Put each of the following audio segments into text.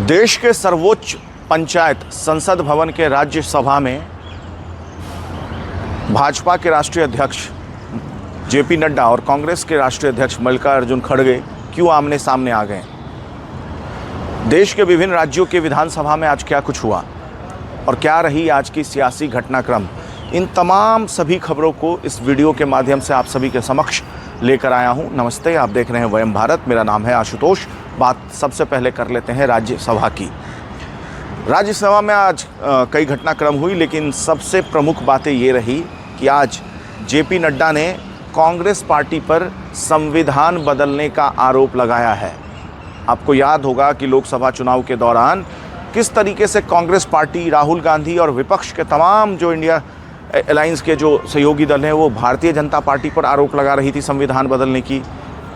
देश के सर्वोच्च पंचायत संसद भवन के राज्यसभा में भाजपा के राष्ट्रीय अध्यक्ष जेपी नड्डा और कांग्रेस के राष्ट्रीय अध्यक्ष मल्लिकार्जुन खड़गे क्यों आमने सामने आ गए। देश के विभिन्न राज्यों के विधानसभा में आज क्या कुछ हुआ और क्या रही आज की सियासी घटनाक्रम, इन तमाम सभी खबरों को इस वीडियो के माध्यम से आप सभी के समक्ष लेकर आया हूं। नमस्ते, आप देख रहे हैं वयम भारत। मेरा नाम है आशुतोष। बात सबसे पहले कर लेते हैं राज्यसभा की। राज्यसभा में आज कई घटनाक्रम हुई, लेकिन सबसे प्रमुख बातें ये रही कि आज जेपी नड्डा ने कांग्रेस पार्टी पर संविधान बदलने का आरोप लगाया है। आपको याद होगा कि लोकसभा चुनाव के दौरान किस तरीके से कांग्रेस पार्टी, राहुल गांधी और विपक्ष के तमाम जो इंडिया अलायंस के जो सहयोगी दल हैं वो भारतीय जनता पार्टी पर आरोप लगा रही थी संविधान बदलने की।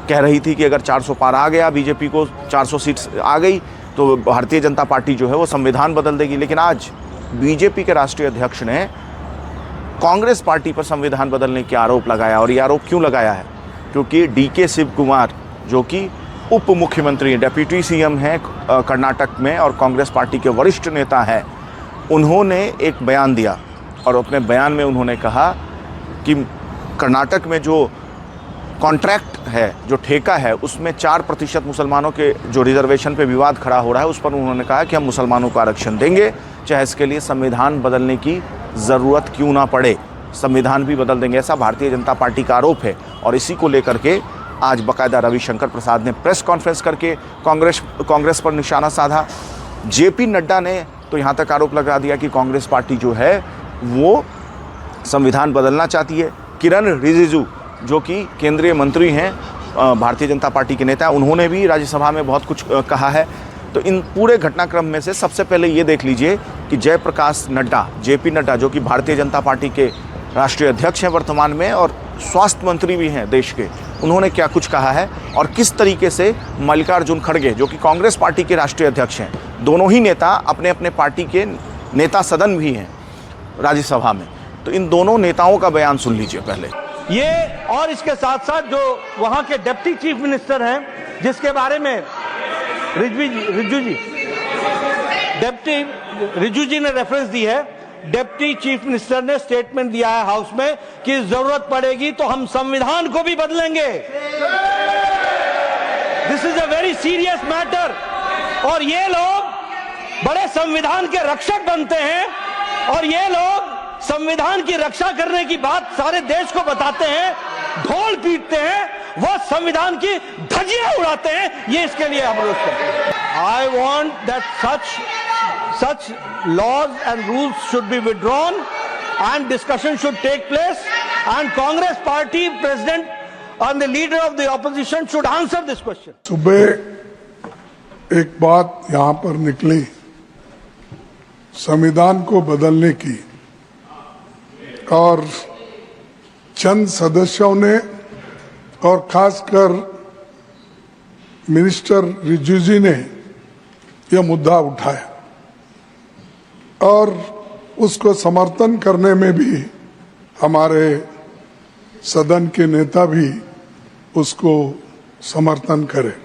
कह रही थी कि अगर 400 पार आ गया, बीजेपी को 400 सीट आ गई तो भारतीय जनता पार्टी जो है वो संविधान बदल देगी। लेकिन आज बीजेपी के राष्ट्रीय अध्यक्ष ने कांग्रेस पार्टी पर संविधान बदलने के आरोप लगाया। और ये आरोप क्यों लगाया है? क्योंकि डीके शिव कुमार, जो कि उप मुख्यमंत्री, डिप्टी सीएम हैं कर्नाटक में और कांग्रेस पार्टी के वरिष्ठ नेता हैं, उन्होंने एक बयान दिया और अपने बयान में उन्होंने कहा कि कर्नाटक में जो कॉन्ट्रैक्ट है, जो ठेका है, उसमें 4% मुसलमानों के जो रिजर्वेशन पे विवाद खड़ा हो रहा है, उस पर उन्होंने कहा कि हम मुसलमानों को आरक्षण देंगे, चाहे इसके लिए संविधान बदलने की ज़रूरत क्यों ना पड़े, संविधान भी बदल देंगे। ऐसा भारतीय जनता पार्टी का आरोप है। और इसी को लेकर के आज बाकायदा रविशंकर प्रसाद ने प्रेस कॉन्फ्रेंस करके कांग्रेस पर निशाना साधा। जेपी नड्डा ने तो यहाँ तक आरोप लगा दिया कि कांग्रेस पार्टी जो है वो संविधान बदलना चाहती है। किरण रिजिजू, जो कि केंद्रीय मंत्री हैं, भारतीय जनता पार्टी के नेता, उन्होंने भी राज्यसभा में बहुत कुछ कहा है। तो इन पूरे घटनाक्रम में से सबसे पहले ये देख लीजिए कि जयप्रकाश नड्डा, जेपी नड्डा, जो कि भारतीय जनता पार्टी के राष्ट्रीय अध्यक्ष हैं वर्तमान में और स्वास्थ्य मंत्री भी हैं देश के, उन्होंने क्या कुछ कहा है और किस तरीके से मल्लिकार्जुन खड़गे, जो कि कांग्रेस पार्टी के राष्ट्रीय अध्यक्ष हैं, दोनों ही नेता अपने अपने पार्टी के नेता सदन भी हैं राज्यसभा में। तो इन दोनों नेताओं का बयान सुन लीजिए पहले। ये और इसके साथ साथ जो वहां के डिप्टी चीफ मिनिस्टर हैं, जिसके बारे में रिजू जी ने रेफरेंस दी है, डिप्टी चीफ मिनिस्टर ने स्टेटमेंट दिया है हाउस में कि जरूरत पड़ेगी तो हम संविधान को भी बदलेंगे। This is a very serious matter. और ये लोग बड़े संविधान के रक्षक बनते हैं और ये लोग संविधान की रक्षा करने की बात सारे देश को बताते हैं, ढोल पीटते हैं, वो संविधान की धज्जियां उड़ाते हैं। ये इसके लिए हम लोग करते हैं। I want that such laws and rules should be withdrawn and discussion should take place and Congress party president and the leader of the opposition should answer this question. सुबह एक बात यहाँ पर निकली संविधान को बदलने की, और चंद सदस्यों ने और खासकर मिनिस्टर रिजिजू ने यह मुद्दा उठाया और उसको समर्थन करने में भी हमारे सदन के नेता भी उसको समर्थन करें।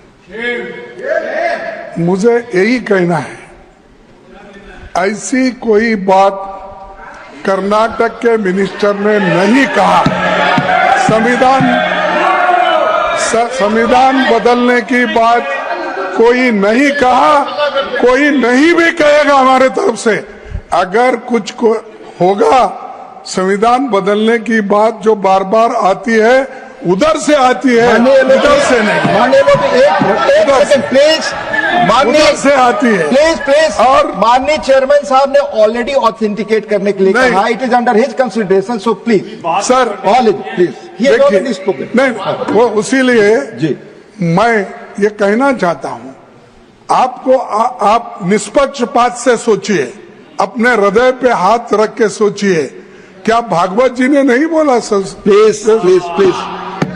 मुझे यही कहना है, ऐसी कोई बात कर्नाटक के मिनिस्टर ने नहीं कहा। संविधान बदलने की बात कोई नहीं कहा, कोई नहीं भी कहेगा हमारे तरफ से। अगर कुछ को होगा संविधान बदलने की बात जो बार बार आती है, उधर से आती है, इधर से नहीं। उधर से आती है। प्लीज। और माननीय चेयरमैन साहब ने ऑलरेडी ऑथेंटिकेट करने के लिए कहा, it is under his consideration, so please sir please. नहीं, वो उसीलिए जी मैं ये कहना चाहता हूँ आपको, आप निष्पक्षपात से सोचिए, अपने हृदय पे हाथ रख के सोचिए। क्या भागवत जी ने नहीं बोला सर? प्लीज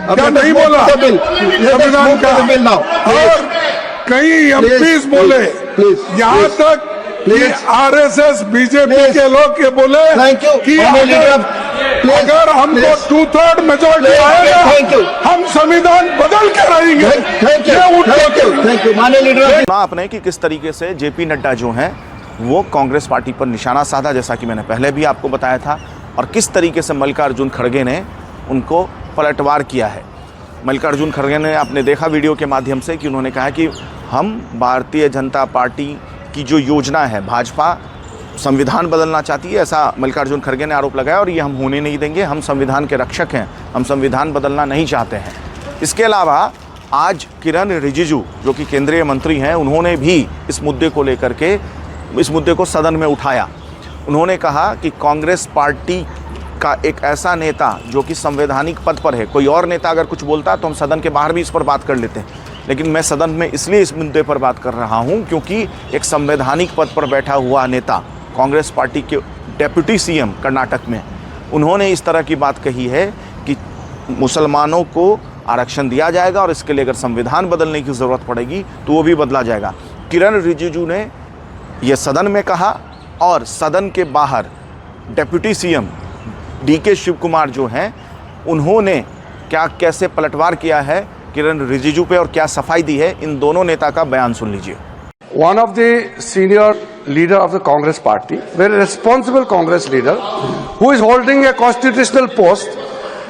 क्या नहीं बोला संविधान का? और कई एमपीज बोले, यहाँ तक कि आरएसएस बीजेपी के लोग ये बोले कि अगर हमको 2/3 मेजोरिटी आएगा, Thank you. हम संविधान बदल के रहेंगे। थैंक यू, ये उठो थैंक यू माननीय लीडर। सुना आपने कि किस तरीके से जेपी नड्डा जो हैं वो कांग्रेस पार्टी पर निशाना साधा, जैसा कि मैंने पहले भी आपको बताया था, और किस तरीके से मल्लिकार्जुन खड़गे ने उनको पलटवार किया है। मल्लिकार्जुन खड़गे ने, आपने देखा वीडियो के माध्यम से कि उन्होंने कहा कि हम भारतीय जनता पार्टी की जो योजना है, भाजपा संविधान बदलना चाहती है, ऐसा मल्लिकार्जुन खड़गे ने आरोप लगाया, और ये हम होने नहीं देंगे, हम संविधान के रक्षक हैं, हम संविधान बदलना नहीं चाहते हैं। इसके अलावा आज किरण रिजिजू जो कि केंद्रीय मंत्री हैं, उन्होंने भी इस मुद्दे को लेकर के इस मुद्दे को सदन में उठाया। उन्होंने कहा कि कांग्रेस पार्टी का एक ऐसा नेता जो कि संवैधानिक पद पर है, कोई और नेता अगर कुछ बोलता तो हम सदन के बाहर भी इस पर बात कर लेते हैं, लेकिन मैं सदन में इसलिए इस मुद्दे पर बात कर रहा हूं क्योंकि एक संवैधानिक पद पर बैठा हुआ नेता, कांग्रेस पार्टी के डेप्यूटी सीएम कर्नाटक में, उन्होंने इस तरह की बात कही है कि मुसलमानों को आरक्षण दिया जाएगा और इसके लिए अगर संविधान बदलने की ज़रूरत पड़ेगी तो वो भी बदला जाएगा। किरण रिजिजू ने यह सदन में कहा, और सदन के बाहर deputy CM DK Shivakumar जो हैं, उन्होंने कैसे पलटवार किया है किरण रिजिजू पे और क्या सफाई दी है, इन दोनों नेता का बयान सुन लीजिए। One of the senior leader of the Congress party, very responsible Congress leader, who is holding a constitutional post,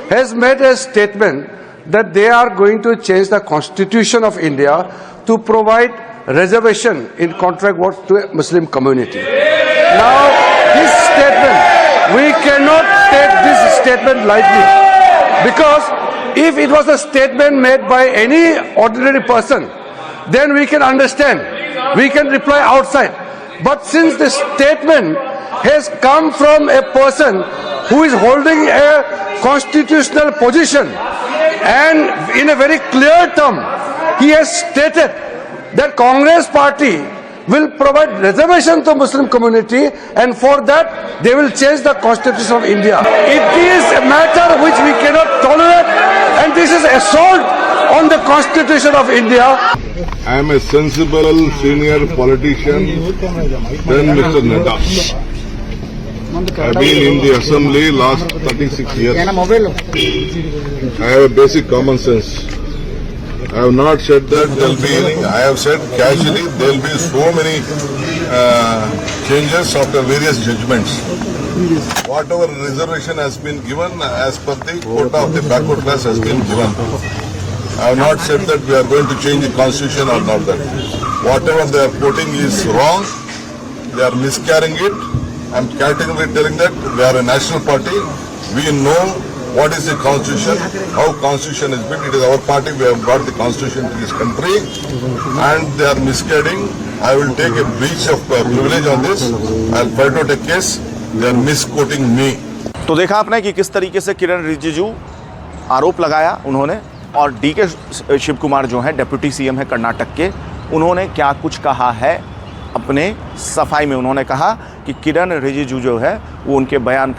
has made a statement that they are going to change the constitution of India to provide reservation in contract work to a Muslim community. Now, this statement, we cannot take this statement lightly, because if it was a statement made by any ordinary person, then we can understand, we can reply outside. But since the statement has come from a person who is holding a constitutional position, and in a very clear term, he has stated that Congress party will provide reservation to Muslim community, and for that they will change the constitution of India. It is a matter which we cannot tolerate, and this is assault on the constitution of India. I am a sensible senior politician than Mr. Nadda. I have been in the assembly last 36 years. I have a basic common sense. I have not said that there will be any. I have said casually there will be so many changes after various judgments. Whatever reservation has been given as per the quota of the backward class has been given. I have not said that we are going to change the constitution or not that. Whatever they are quoting is wrong. They are miscarrying it. I am categorically telling that we are a national party. We know what is the constitution, how constitution is built. It is our party. We have brought the constitution to this country, and they are misguiding. I will take a breach of privilege on this. I will try to take case. They are misquoting me. तो देखा आपने कि किस तरीके से किरण रिजिजू आरोप लगाया उन्होंने, और डीके शिव कुमार जो हैं डेप्यूटी सीएम है कर्नाटक के, उन्होंने क्या कुछ कहा है अपने सफाई में। उन्होंने कहा कि किरण रिजिजू जो है वो उनके बयान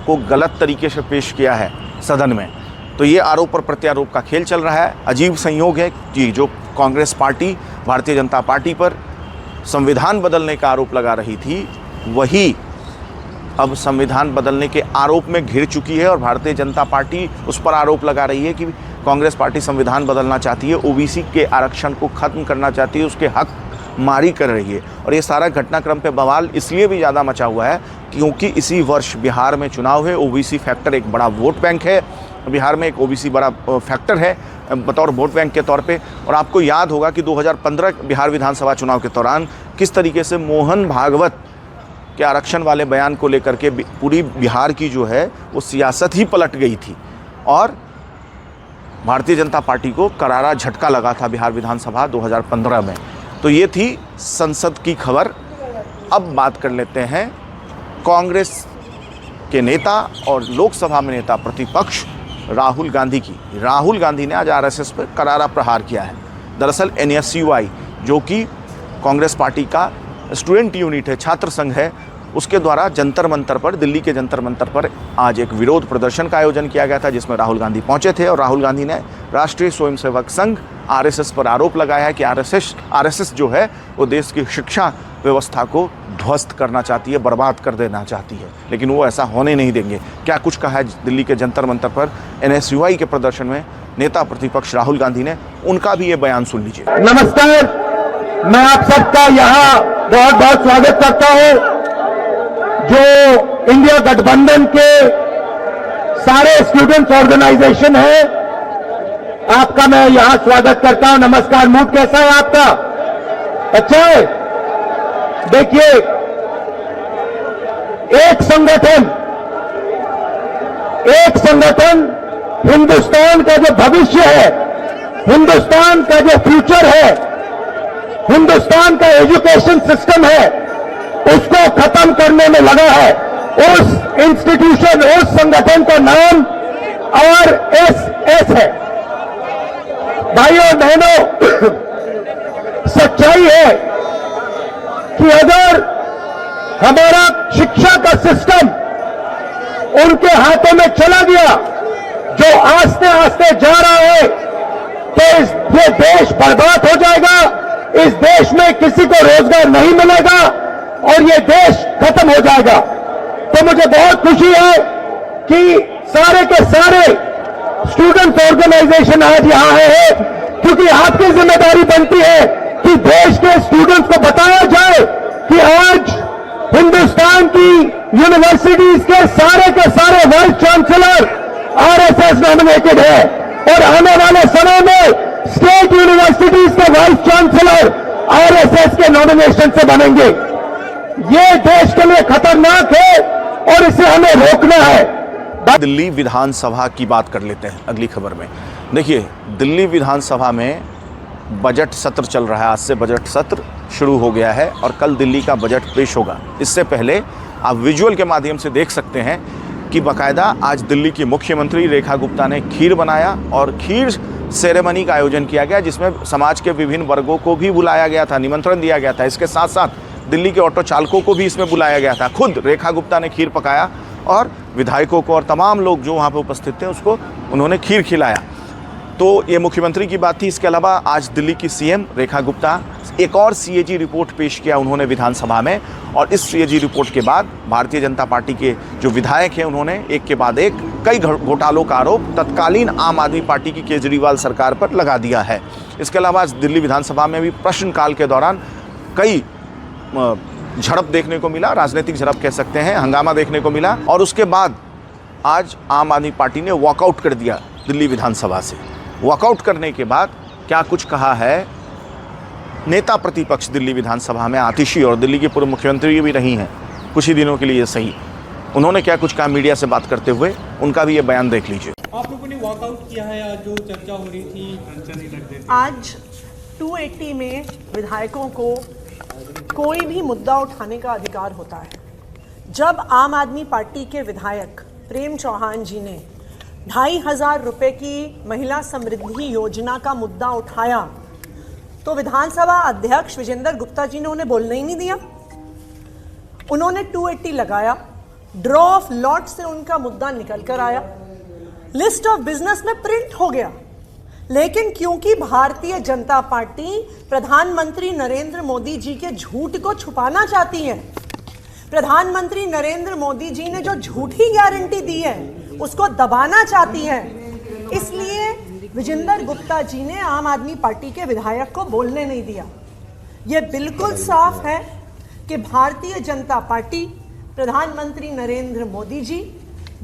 को गलत तरीके से पेश किया है सदन में। तो ये आरोप और प्रत्यारोप का खेल चल रहा है। अजीब संयोग है कि जो कांग्रेस पार्टी भारतीय जनता पार्टी पर संविधान बदलने का आरोप लगा रही थी, वही अब संविधान बदलने के आरोप में घिर चुकी है, और भारतीय जनता पार्टी उस पर आरोप लगा रही है कि कांग्रेस पार्टी संविधान बदलना चाहती है, ओबीसी के आरक्षण को ख़त्म करना चाहती है, उसके हक मारी कर रही है। और ये सारा घटनाक्रम पे बवाल इसलिए भी ज़्यादा मचा हुआ है क्योंकि इसी वर्ष बिहार में चुनाव है। ओबीसी फैक्टर एक बड़ा वोट बैंक है, बिहार में एक ओबीसी बड़ा फैक्टर है बतौर वोट बैंक के तौर पे। और आपको याद होगा कि 2015 बिहार विधानसभा चुनाव के दौरान किस तरीके से मोहन भागवत के आरक्षण वाले बयान को लेकर के पूरी बिहार की जो है वो सियासत ही पलट गई थी, और भारतीय जनता पार्टी को करारा झटका लगा था बिहार विधानसभा 2015 में। तो ये थी संसद की खबर। अब बात कर लेते हैं कांग्रेस के नेता और लोकसभा में नेता प्रतिपक्ष राहुल गांधी की। राहुल गांधी ने आज आरएसएस पर करारा प्रहार किया है। दरअसल एनएसयूआई जो कि कांग्रेस पार्टी का स्टूडेंट यूनिट है, छात्र संघ है, उसके द्वारा जंतर मंतर पर, दिल्ली के जंतर मंतर पर आज एक विरोध प्रदर्शन का आयोजन किया गया था, जिसमें राहुल गांधी पहुंचे थे। और राहुल गांधी ने राष्ट्रीय स्वयंसेवक संघ आरएसएस पर आरोप लगाया है कि आरएसएस जो है वो देश की शिक्षा व्यवस्था को ध्वस्त करना चाहती है, बर्बाद कर देना चाहती है, लेकिन वो ऐसा होने नहीं देंगे। क्या कुछ कहा है दिल्ली के जंतर मंतर पर एनएसयूआई के प्रदर्शन में नेता प्रतिपक्ष राहुल गांधी ने, उनका भी ये बयान सुन लीजिए। नमस्कार, मैं आप सबका यहाँ बहुत बहुत स्वागत करता हूँ। जो इंडिया गठबंधन के सारे स्टूडेंट्स ऑर्गेनाइजेशन है, आपका मैं यहाँ स्वागत करता हूँ। नमस्कार। मूड कैसा है आपका? अच्छा है? देखिए, एक संगठन हिंदुस्तान का जो भविष्य है, हिंदुस्तान का जो फ्यूचर है, हिंदुस्तान का एजुकेशन सिस्टम है, उसको खत्म करने में लगा है। उस इंस्टीट्यूशन, उस संगठन का नाम आरएसएस है। भाइयों बहनों, सच्चाई है कि अगर हमारा शिक्षा का सिस्टम उनके हाथों में चला गया, जो आस्ते आस्ते जा रहा है, तो ये देश बर्बाद हो जाएगा। इस देश में किसी को रोजगार नहीं मिलेगा और ये देश खत्म हो जाएगा। तो मुझे बहुत खुशी है कि सारे के सारे स्टूडेंट ऑर्गेनाइजेशन आज यहां आए हैं, क्योंकि आपकी जिम्मेदारी बनती है कि देश के स्टूडेंट्स को बताया जाए कि आज हिंदुस्तान की यूनिवर्सिटीज के सारे वाइस चांसलर आरएसएस नॉमिनेटेड है और आने वाले समय में स्टेट यूनिवर्सिटीज के वाइस चांसलर आरएसएस के नॉमिनेशन से बनेंगे। ये देश के लिए खतरनाक है और इसे हमें रोकना है। दिल्ली विधानसभा की बात कर लेते हैं अगली खबर में। देखिए, दिल्ली विधानसभा में बजट सत्र चल रहा है। आज से बजट सत्र शुरू हो गया है और कल दिल्ली का बजट पेश होगा। इससे पहले आप विजुअल के माध्यम से देख सकते हैं कि बाकायदा आज दिल्ली की मुख्यमंत्री रेखा गुप्ता ने खीर बनाया और खीर सेरेमनी का आयोजन किया गया, जिसमें समाज के विभिन्न वर्गों को भी बुलाया गया था, निमंत्रण दिया गया था। इसके साथ साथ दिल्ली के ऑटो चालकों को भी इसमें बुलाया गया था। खुद रेखा गुप्ता ने खीर पकाया और विधायकों को और तमाम लोग जो वहाँ पर उपस्थित थे उसको उन्होंने खीर खिलाया। तो ये मुख्यमंत्री की बात थी। इसके अलावा आज दिल्ली की सीएम रेखा गुप्ता एक और सीएजी रिपोर्ट पेश किया उन्होंने विधानसभा में, और इस सीएजी रिपोर्ट के बाद भारतीय जनता पार्टी के जो विधायक हैं उन्होंने एक के बाद एक कई घोटालों का आरोप तत्कालीन आम आदमी पार्टी की केजरीवाल सरकार पर लगा दिया है। इसके अलावा आज दिल्ली विधानसभा में भी प्रश्नकाल के दौरान कई झड़प देखने को मिला, राजनीतिक झड़प कह सकते हैं, हंगामा देखने को मिला। और उसके बाद आज आम आदमी पार्टी ने वॉकआउट कर दिया दिल्ली विधानसभा से। वॉकआउट करने के बाद क्या कुछ कहा है नेता प्रतिपक्ष दिल्ली विधानसभा में आतिशी, और दिल्ली की पूर्व मुख्यमंत्री भी रही हैं कुछ ही दिनों के लिए सही, उन्होंने क्या कुछ कहा मीडिया से बात करते हुए, उनका भी ये बयान देख लीजिए। आप लोगों ने वॉकआउट किया है, आज जो चर्चा हो रही थी। आज 280 में विधायकों को कोई भी मुद्दा उठाने का अधिकार होता है। जब आम आदमी पार्टी के विधायक प्रेम चौहान जी ने 2,500 रुपए की महिला समृद्धि योजना का मुद्दा उठाया, तो विधानसभा अध्यक्ष विजेंद्र गुप्ता जी ने उन्हें बोलने ही नहीं दिया। उन्होंने 280 लगाया, ड्रॉ ऑफ लॉट से उनका मुद्दा निकल कर आया, लिस्ट ऑफ बिजनेस में प्रिंट हो गया। लेकिन क्योंकि भारतीय जनता पार्टी प्रधानमंत्री नरेंद्र मोदी जी के झूठ को छुपाना चाहती है, प्रधानमंत्री नरेंद्र मोदी जी ने जो झूठी गारंटी दी है उसको दबाना चाहती है, इसलिए विजेंद्र गुप्ता जी ने आम आदमी पार्टी के विधायक को बोलने नहीं दिया। यह बिल्कुल साफ है कि भारतीय जनता पार्टी, प्रधानमंत्री नरेंद्र मोदी जी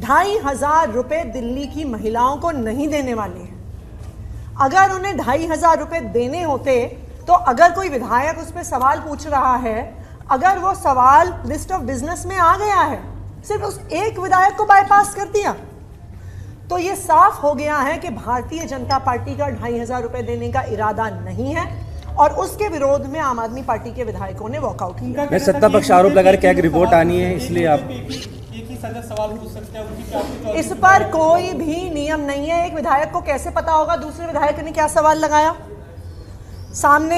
2,500 रुपए दिल्ली की महिलाओं को नहीं देने वाले हैं। अगर उन्हें 2,500 रुपए देने होते तो अगर कोई विधायक उस पर सवाल पूछ रहा है, अगर वो सवाल लिस्ट ऑफ बिजनेस में आ गया है, सिर्फ उस एक विधायक को बाईपास कर दिया, तो ये साफ हो गया है कि भारतीय जनता पार्टी का 2,500 रुपए देने का इरादा नहीं है और उसके विरोध में आम आदमी पार्टी के विधायकों ने वॉकआउट किया। मैं सत्ता पक्ष आरोप लगा रहे, क्या रिपोर्ट आनी है, इसलिए आप एक ही सवाल पूछ सकते हैं। इस पर कोई भी नियम नहीं है। एक विधायक को कैसे पता होगा दूसरे विधायक ने क्या सवाल लगाया? सामने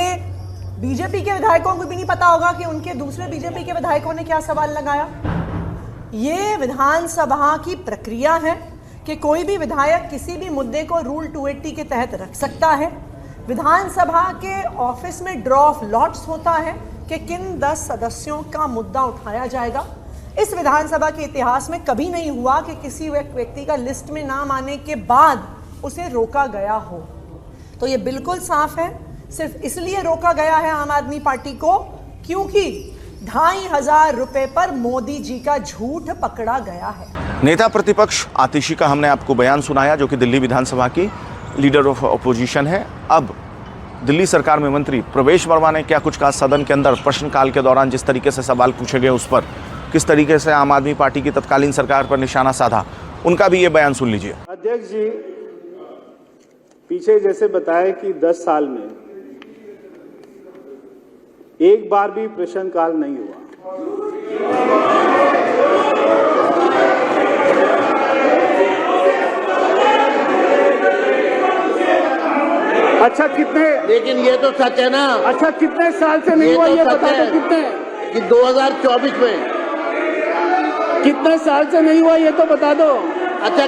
बीजेपी के विधायकों को भी नहीं पता होगा कि उनके दूसरे बीजेपी के विधायकों ने क्या सवाल लगाया। ये विधानसभा की प्रक्रिया है कि कोई भी विधायक किसी भी मुद्दे को रूल 280 के तहत रख सकता है। विधानसभा के ऑफिस में ड्रॉ ऑफ लॉट्स होता है कि किन 10 सदस्यों का मुद्दा उठाया जाएगा। इस विधानसभा के इतिहास में कभी नहीं हुआ कि किसी व्यक्ति का लिस्ट में नाम आने के बाद उसे रोका गया हो। तो ये बिल्कुल साफ है, सिर्फ इसलिए रोका गया है आम आदमी पार्टी को क्योंकि 2,500 रुपए पर मोदी जी का झूठ पकड़ा गया है। नेता प्रतिपक्ष आतिशी का हमने आपको बयान सुनाया, जो कि दिल्ली विधानसभा की लीडर ऑफ अपोजिशन है। अब दिल्ली सरकार में मंत्री प्रवेश वर्मा ने क्या कुछ कहा सदन के अंदर प्रश्नकाल के दौरान, जिस तरीके से सवाल पूछे गए उस पर किस तरीके से आम आदमी पार्टी की तत्कालीन सरकार पर निशाना साधा, उनका भी ये बयान सुन लीजिए। अध्यक्ष जी, पीछे जैसे बताया कि 10 साल में एक बार भी प्रश्नकाल नहीं हुआ। अच्छा कितने, लेकिन ये तो सच है ना। अच्छा कितने साल से नहीं हुआ, ये बता दो कितने कि 2024 में कितने साल से नहीं हुआ, ये तो बता दो। अच्छा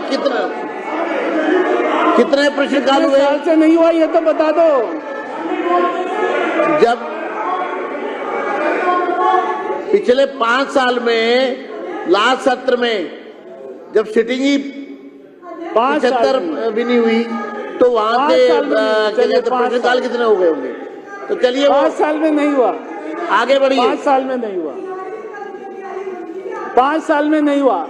कितने प्रश्नकाल हुए? साल से नहीं हुआ, ये तो बता दो। जब पिछले 5 साल में लास्ट सत्र में जब सिटिंग ही 75 भी नहीं हुई तो वहां से प्रश्नकाल कितने हो गए होंगे? तो चलिए 5 साल में नहीं हुआ, आगे बढ़िए। 5 साल में नहीं हुआ, 5 साल में नहीं हुआ।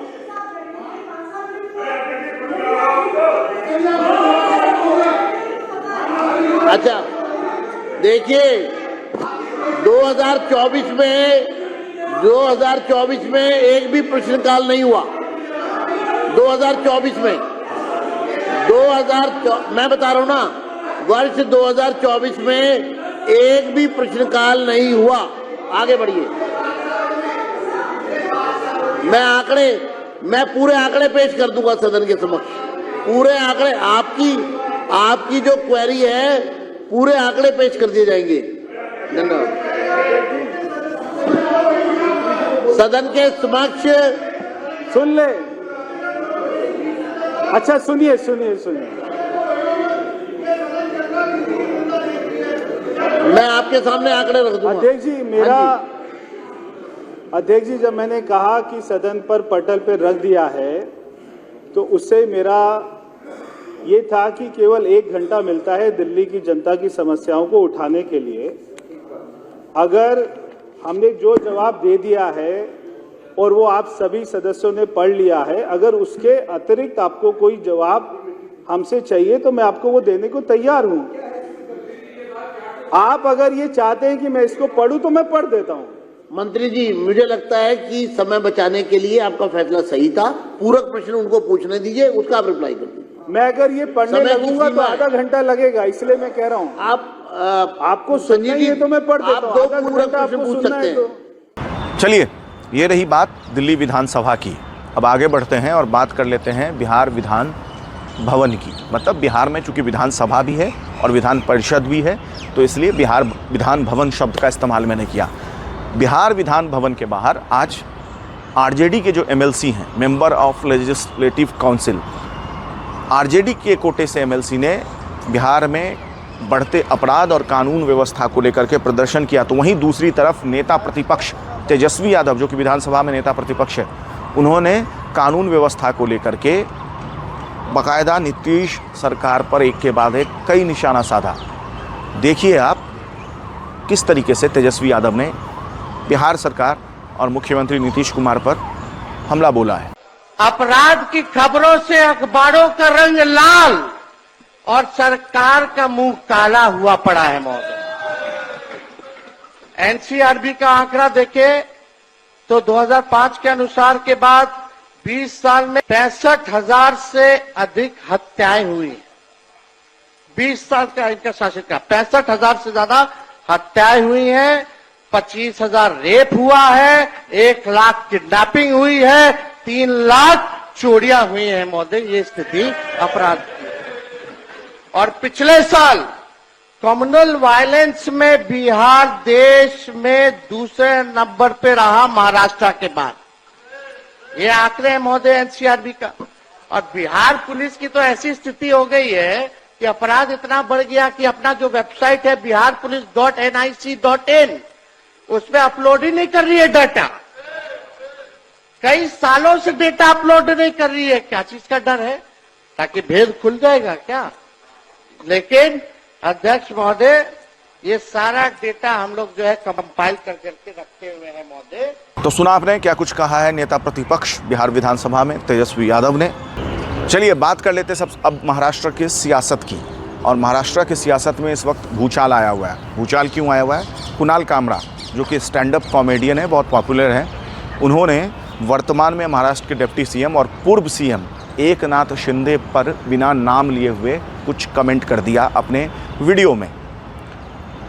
अच्छा देखिए, 2024 में एक भी प्रश्नकाल नहीं हुआ। 2024 में मैं बता रहा हूं ना, वर्ष 2024 में एक भी प्रश्नकाल नहीं हुआ। आगे बढ़िए। मैं पूरे आंकड़े पेश कर दूंगा सदन के समक्ष। पूरे आंकड़े, आपकी जो क्वेरी है, पूरे आंकड़े पेश कर दिए जाएंगे। धन्यवाद। सदन के समक्ष सुन ले। अच्छा सुनिए। मैं आपके सामने आंकड़े रख दूंगा। अध्यक्ष जी, जब मैंने कहा कि सदन पर पटल पे रख दिया है, तो उससे मेरा ये था कि केवल 1 घंटा मिलता है दिल्ली की जनता की समस्याओं को उठाने के लिए। अगर हमने जो जवाब दे दिया है और वो आप सभी सदस्यों ने पढ़ लिया है, अगर उसके अतिरिक्त आपको कोई जवाब हमसे चाहिए तो मैं आपको वो देने को तैयार हूं। आप अगर ये चाहते हैं कि मैं इसको पढ़ूं तो मैं पढ़ देता हूं। मंत्री जी, मुझे लगता है कि समय बचाने के लिए आपका फैसला सही था। पूरक प्रश्न उनको पूछने दीजिए, उसका आप रिप्लाई कर दीजिए। मैं अगर ये पढ़ने लगूंगा तो आधा घंटा लगेगा, इसलिए मैं कह रहा हूं। आपको सुनना ही है तो मैं पढ़ देता हूं। आधा घंटा आपको सुनना है तो। चलिए, ये रही बात दिल्ली विधानसभा की। अब आगे बढ़ते हैं और बात कर लेते हैं बिहार विधान भवन की। मतलब बिहार में चूंकि विधानसभा भी है और विधान परिषद भी है, तो इसलिए बिहार विधान भवन शब्द का इस्तेमाल मैंने किया। बिहार विधान भवन के बाहर आज आरजेडी के जो एमएलसी हैं, member of legislative council, RJD के कोटे से एमएलसी ने बिहार में बढ़ते अपराध और कानून व्यवस्था को लेकर के प्रदर्शन किया। तो वहीं दूसरी तरफ नेता प्रतिपक्ष तेजस्वी यादव, जो कि विधानसभा में नेता प्रतिपक्ष है, उन्होंने कानून व्यवस्था को लेकर के बाकायदा नीतीश सरकार पर एक के बाद एक कई निशाना साधा। देखिए आप किस तरीके से तेजस्वी यादव ने बिहार सरकार और मुख्यमंत्री नीतीश कुमार पर हमला बोला है। अपराध की खबरों से अखबारों का रंग लाल और सरकार का मुंह काला हुआ पड़ा है महोदय। एनसीआरबी का आंकड़ा देखे तो 2005 के अनुसार के बाद 20 साल में 65,000 से अधिक हत्याएं हुई। 20 साल का इनका शासन का 65,000 से ज्यादा हत्याएं हुई हैं, 25,000 रेप हुआ है, 1 लाख किडनैपिंग हुई है, 3 लाख चोरियां हुई हैं महोदय। ये स्थिति अपराध की। और पिछले साल कम्युनल वायलेंस में बिहार देश में दूसरे नंबर पे रहा महाराष्ट्र के बाद। ये आंकड़े हैं महोदय एनसीआरबी का। और बिहार पुलिस की तो ऐसी स्थिति हो गई है कि अपराध इतना बढ़ गया कि अपना जो वेबसाइट है biharpolice.nic.in उसमें अपलोड ही नहीं कर रही है डाटा। कई सालों से डेटा अपलोड नहीं कर रही है। क्या चीज का डर है? ताकि भेद खुल जाएगा क्या? लेकिन अध्यक्ष महोदय, ये सारा डेटा हम लोग जो है कंपाइल करके रखे हुए हैं महोदय। तो सुना आपने क्या कुछ कहा है नेता प्रतिपक्ष बिहार विधानसभा में तेजस्वी यादव ने। चलिए बात कर लेते सब अब महाराष्ट्र की सियासत की। और महाराष्ट्र की सियासत में इस वक्त भूचाल आया हुआ है। भूचाल क्यों आया हुआ है? कुणाल कामरा जो कि स्टैंड अप कॉमेडियन है, बहुत पॉपुलर है, उन्होंने वर्तमान में महाराष्ट्र के डिप्टी सीएम और पूर्व सीएम एकनाथ शिंदे पर बिना नाम लिए हुए कुछ कमेंट कर दिया अपने वीडियो में।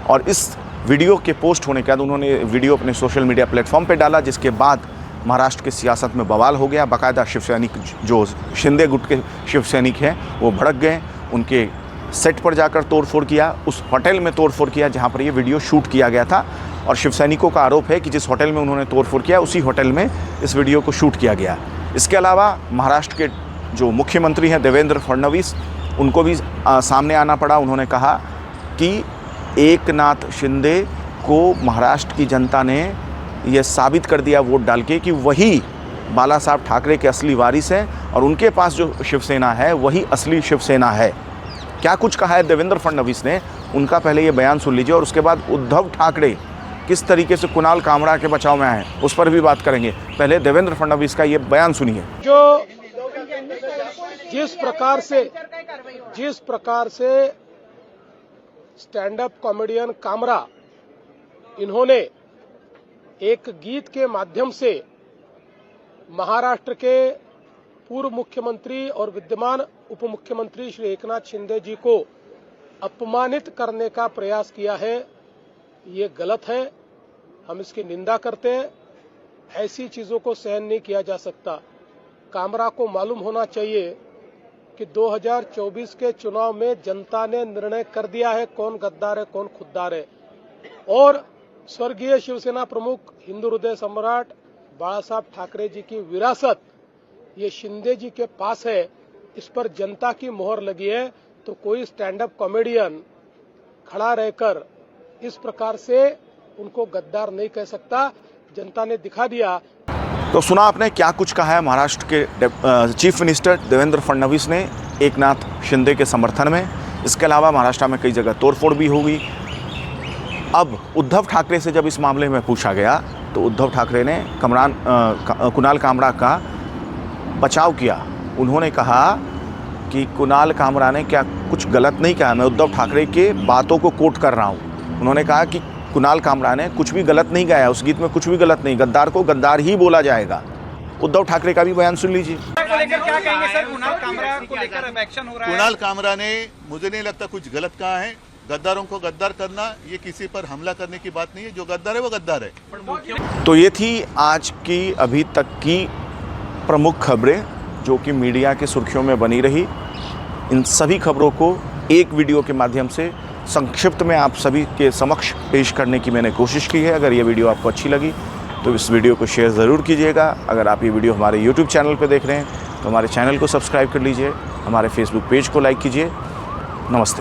और इस वीडियो के पोस्ट होने के बाद उन्होंने वीडियो अपने सोशल मीडिया प्लेटफॉर्म पे डाला, जिसके बाद महाराष्ट्र की सियासत में बवाल हो गया। बाकायदा शिवसैनिक जो शिंदे गुट के शिवसैनिक हैं वो भड़क गए, उनके सेट पर जाकर तोड़फोड़ किया, उस होटल में तोड़फोड़ किया जहां पर ये वीडियो शूट किया गया था। और शिवसैनिकों का आरोप है कि जिस होटल में उन्होंने तोड़फोड़ किया उसी होटल में इस वीडियो को शूट किया गया। इसके अलावा महाराष्ट्र के जो मुख्यमंत्री हैं देवेंद्र फडणवीस, उनको भी सामने आना पड़ा। उन्होंने कहा कि एकनाथ शिंदे को महाराष्ट्र की जनता ने यह साबित कर दिया वोट डाल के कि वही बाला साहब ठाकरे के असली वारिस हैं और उनके पास जो शिवसेना है वही असली शिवसेना है। क्या कुछ कहा है देवेंद्र फडणवीस ने, उनका पहले ये बयान सुन लीजिए और उसके बाद उद्धव ठाकरे किस तरीके से कुणाल कामरा के बचाव में आए उस पर भी बात करेंगे। पहले देवेंद्र फडणवीस का ये बयान सुनिए। जो जिस प्रकार से स्टैंड अप कॉमेडियन कामरा इन्होंने एक गीत के माध्यम से महाराष्ट्र के पूर्व मुख्यमंत्री और विद्यमान उप मुख्यमंत्री श्री एकनाथ शिंदे जी को अपमानित करने का प्रयास किया है, ये गलत है। हम इसकी निंदा करते हैं। ऐसी चीजों को सहन नहीं किया जा सकता। कामरा को मालूम होना चाहिए कि 2024 के चुनाव में जनता ने निर्णय कर दिया है कौन गद्दार है कौन खुद्दार है। और स्वर्गीय शिवसेना प्रमुख हिंदू हृदय सम्राट बाला साहब ठाकरे जी की विरासत ये शिंदे जी के पास है, इस पर जनता की मोहर लगी है। तो कोई स्टैंड अप कॉमेडियन खड़ा रहकर इस प्रकार से उनको गद्दार नहीं कह सकता। जनता ने दिखा दिया। तो सुना आपने क्या कुछ कहा है महाराष्ट्र के चीफ मिनिस्टर देवेंद्र फडणवीस ने एकनाथ शिंदे के समर्थन में। इसके अलावा महाराष्ट्र में कई जगह तोड़फोड़ भी होगी। अब उद्धव ठाकरे से जब इस मामले में पूछा गया तो उद्धव ठाकरे ने कुणाल कामरा का बचाव किया। उन्होंने कहा कि कुणाल कामरा ने क्या कुछ गलत नहीं कहा, मैं उद्धव ठाकरे के बातों को कोट कर रहा हूँ। उन्होंने कहा कि कुणाल कामरा ने कुछ भी गलत नहीं गाया, उस गीत में कुछ भी गलत नहीं, गद्दार को गद्दार ही बोला जाएगा। उद्धव ठाकरे का भी बयान सुन लीजिए। क्या कहेंगे सर, कुणाल कामरा को लेकर अब एक्शन हो रहा है? कुणाल कामरा ने मुझे नहीं लगता कुछ गलत कहा है। गद्दारों को गद्दार करना ये किसी पर हमला करने की बात नहीं है। जो गद्दार है वो गद्दार है। तो ये थी आज की अभी तक की प्रमुख खबरें जो कि मीडिया की सुर्खियों में बनी रही। इन सभी खबरों को एक वीडियो के माध्यम से संक्षिप्त में आप सभी के समक्ष पेश करने की मैंने कोशिश की है। अगर ये वीडियो आपको अच्छी लगी तो इस वीडियो को शेयर ज़रूर कीजिएगा। अगर आप ये वीडियो हमारे YouTube चैनल पर देख रहे हैं तो हमारे चैनल को सब्सक्राइब कर लीजिए, हमारे फेसबुक पेज को लाइक कीजिए। नमस्ते।